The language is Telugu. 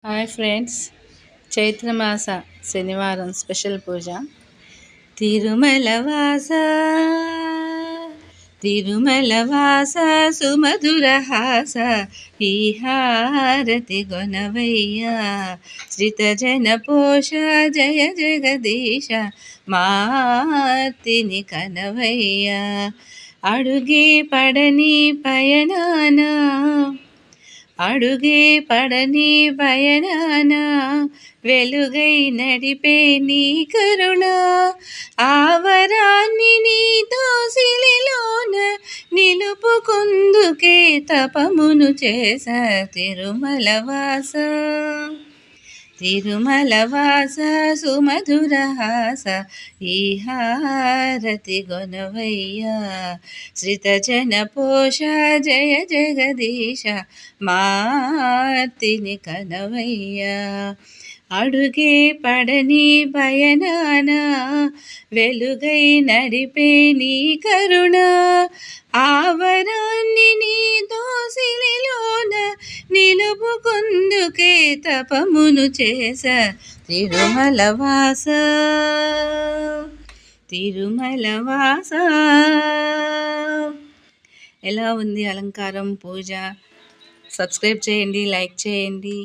హాయ్ ఫ్రెండ్స్, చైత్రమాస శనివారం స్పెషల్ పూజ. తిరుమలవాస తిరుమలవాస సుమధురహాస ఈ హారతి గొనవయ్యా. శ్రితజన పోష జయ జగదీశ మార్తిని కనవయ్యా. అడుగే పడని పయనాన అడుగే పడని పయనాన వెలుగై నడిపే నీ కరుణ. ఆవరాన్ని నీ దోసిలిలోన నిలుపుకుందుకే తపమును చేసా. తిరుమలవాస తిరుమలవాస సుమధురహాస ఈ హారతి గొనవయ్యా. శ్రితజన పోష జయ జగదీశ మార్తిని కనవయ్యా. అడుగే పడని పయనాన వెలుగై నడిపే నీ కరుణ. ఆవరాన్ని నీ దోసిలిలోన నిలుపుకుందుకే తపమును చేసా. తిరుమలవాస తిరుమలవాస. ఎలా ఉంది అలంకారం, పూజ? సబ్స్క్రైబ్ చేయండి, లైక్ చేయండి.